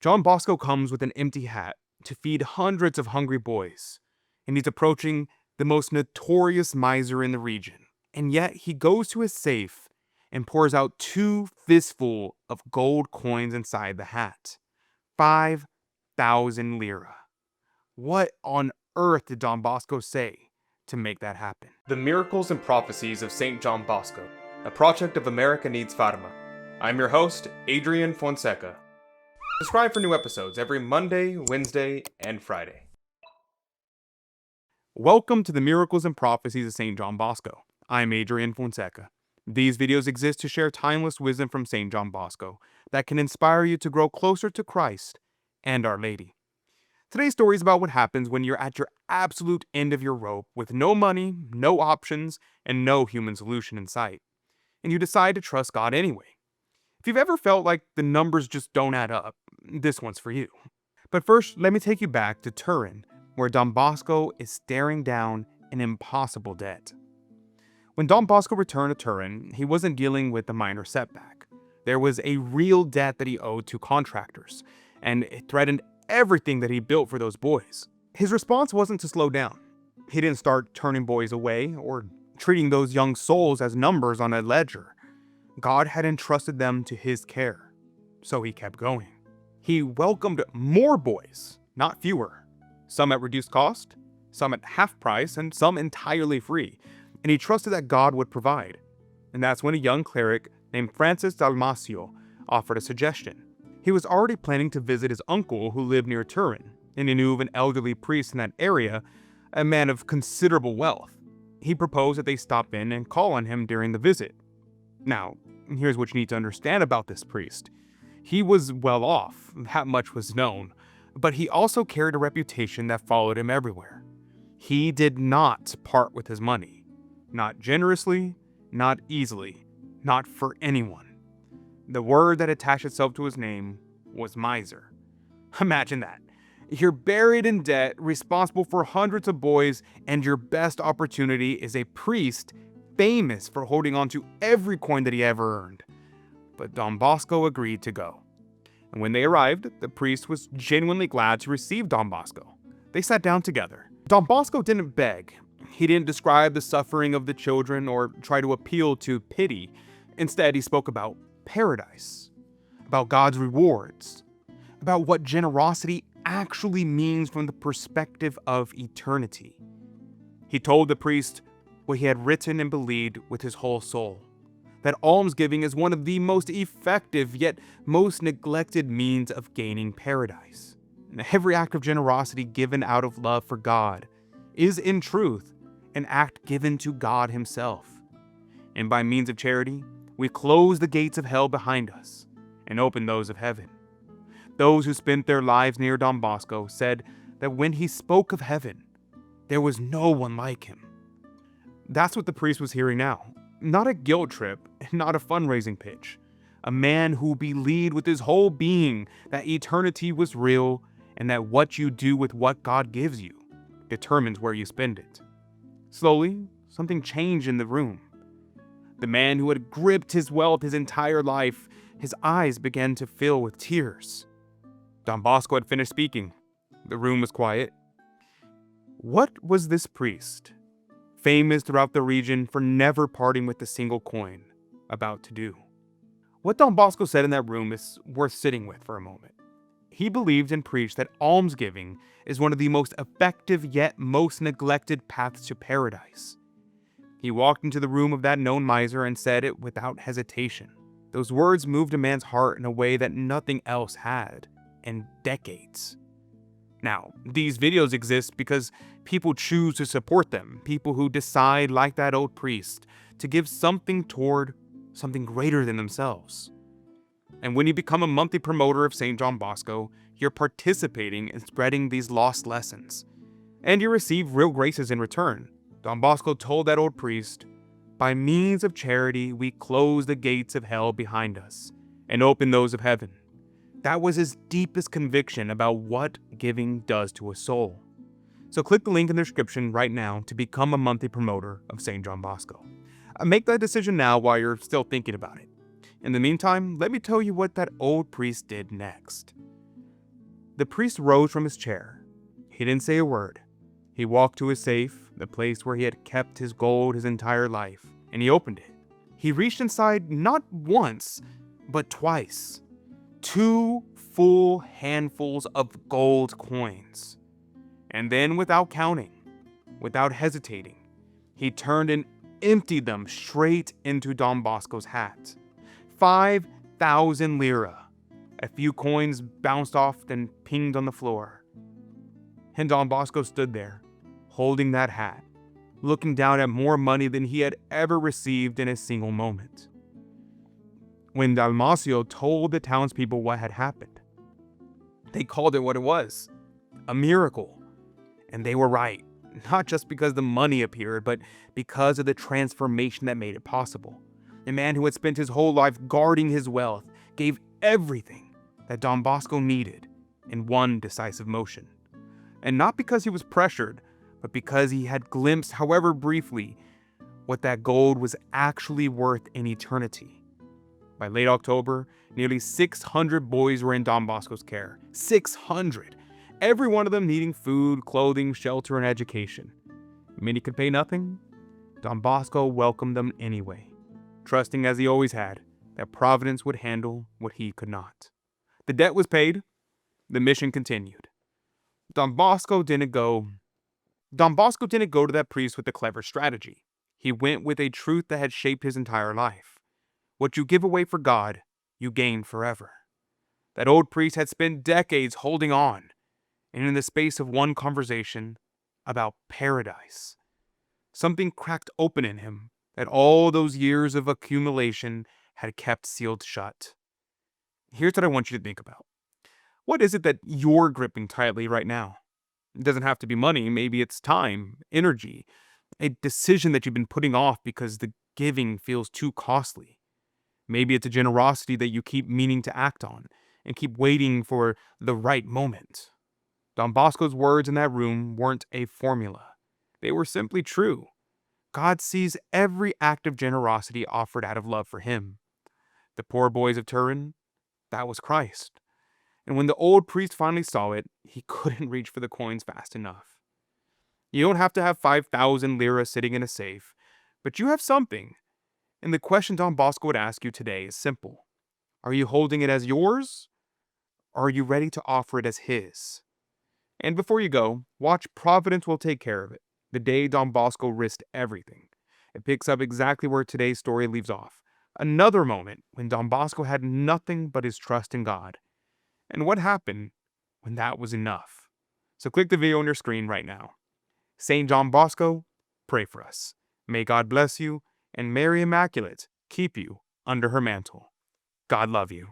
Don Bosco comes with an empty hat to feed hundreds of hungry boys, and he's approaching the most notorious miser in the region. And yet he goes to his safe and pours out 2 fistfuls of gold coins inside the hat. 5,000 lira. What on earth did Don Bosco say to make that happen? The Miracles and Prophecies of St. John Bosco, a project of America Needs Fatima. I'm your host, Adrian Fonseca. Subscribe for new episodes every Monday, Wednesday, and Friday. Welcome to the Miracles and Prophecies of St. John Bosco. I'm Adrian Fonseca. These videos exist to share timeless wisdom from St. John Bosco that can inspire you to grow closer to Christ and Our Lady. Today's story is about what happens when you're at your absolute end of your rope with no money, no options, and no human solution in sight. And you decide to trust God anyway. If you've ever felt like the numbers just don't add up, this one's for you. But first, let me take you back to Turin, where Don Bosco is staring down an impossible debt. When Don Bosco returned to Turin, he wasn't dealing with a minor setback. There was a real debt that he owed to contractors, and it threatened everything that he built for those boys. His response wasn't to slow down. He didn't start turning boys away or treating those young souls as numbers on a ledger. God had entrusted them to his care, so he kept going. He welcomed more boys, not fewer. Some at reduced cost, some at half price, and some entirely free. And he trusted that God would provide. And that's when a young cleric named Francis Dalmasio offered a suggestion. He was already planning to visit his uncle who lived near Turin, and he knew of an elderly priest in that area, a man of considerable wealth. He proposed that they stop in and call on him during the visit. Now, here's what you need to understand about this priest. He was well off, that much was known, but he also carried a reputation that followed him everywhere. He did not part with his money. Not generously, not easily, not for anyone. The word that attached itself to his name was miser. Imagine that. You're buried in debt, responsible for hundreds of boys, and your best opportunity is a priest famous for holding on to every coin that he ever earned. But Don Bosco agreed to go. And when they arrived, the priest was genuinely glad to receive Don Bosco. They sat down together. Don Bosco didn't beg. He didn't describe the suffering of the children or try to appeal to pity. Instead, he spoke about paradise, about God's rewards, about what generosity actually means from the perspective of eternity. He told the priest what he had written and believed with his whole soul, that almsgiving is one of the most effective yet most neglected means of gaining paradise. And every act of generosity given out of love for God is in truth an act given to God himself. And by means of charity, we close the gates of hell behind us and open those of heaven. Those who spent their lives near Don Bosco said that when he spoke of heaven, there was no one like him. That's what the priest was hearing now. Not a guilt trip, not a fundraising pitch. A man who believed with his whole being that eternity was real and that what you do with what God gives you determines where you spend it. Slowly, something changed in the room. The man who had gripped his wealth his entire life, his eyes began to fill with tears. Don Bosco had finished speaking. The room was quiet. What was this priest, famous throughout the region for never parting with a single coin, about to do? What Don Bosco said in that room is worth sitting with for a moment. He believed and preached that almsgiving is one of the most effective yet most neglected paths to paradise. He walked into the room of that known miser and said it without hesitation. Those words moved a man's heart in a way that nothing else had in decades. Now, these videos exist because people choose to support them, people who decide, like that old priest, to give something toward something greater than themselves. And when you become a monthly promoter of St. John Bosco, you're participating in spreading these lost lessons. And you receive real graces in return. Don Bosco told that old priest, "By means of charity, we close the gates of hell behind us and open those of heaven." That was his deepest conviction about what giving does to a soul. So click the link in the description right now to become a monthly promoter of St. John Bosco. Make that decision now while you're still thinking about it. In the meantime, let me tell you what that old priest did next. The priest rose from his chair. He didn't say a word. He walked to his safe, the place where he had kept his gold his entire life, and he opened it. He reached inside not once, but twice. 2 full handfuls of gold coins. And then, without counting, without hesitating, he turned and emptied them straight into Don Bosco's hat. 5,000 lira. A few coins bounced off and pinged on the floor. And Don Bosco stood there, holding that hat, looking down at more money than he had ever received in a single moment. When Dalmacio told the townspeople what had happened, they called it what it was, a miracle. And they were right, not just because the money appeared, but because of the transformation that made it possible. A man who had spent his whole life guarding his wealth gave everything that Don Bosco needed in one decisive motion. And not because he was pressured, but because he had glimpsed, however briefly, what that gold was actually worth in eternity. By late October, nearly 600 boys were in Don Bosco's care. 600! Every one of them needing food, clothing, shelter, and education. Many could pay nothing. Don Bosco welcomed them anyway, trusting as he always had that Providence would handle what he could not. The debt was paid. The mission continued. Don Bosco didn't go to that priest with a clever strategy. He went with a truth that had shaped his entire life. What you give away for God, you gain forever. That old priest had spent decades holding on, and in the space of one conversation about paradise, something cracked open in him that all those years of accumulation had kept sealed shut. Here's what I want you to think about. What is it that you're gripping tightly right now? It doesn't have to be money. Maybe it's time, energy, a decision that you've been putting off because the giving feels too costly. Maybe it's a generosity that you keep meaning to act on and keep waiting for the right moment. Don Bosco's words in that room weren't a formula. They were simply true. God sees every act of generosity offered out of love for him. The poor boys of Turin, that was Christ. And when the old priest finally saw it, he couldn't reach for the coins fast enough. You don't have to have 5,000 lira sitting in a safe, but you have something. And the question Don Bosco would ask you today is simple. Are you holding it as yours, or are you ready to offer it as his? And before you go, watch Providence Will Take Care of It, the day Don Bosco risked everything. It picks up exactly where today's story leaves off. Another moment when Don Bosco had nothing but his trust in God. And what happened when that was enough? So click the video on your screen right now. St. John Bosco, pray for us. May God bless you, and Mary Immaculate keep you under her mantle. God love you.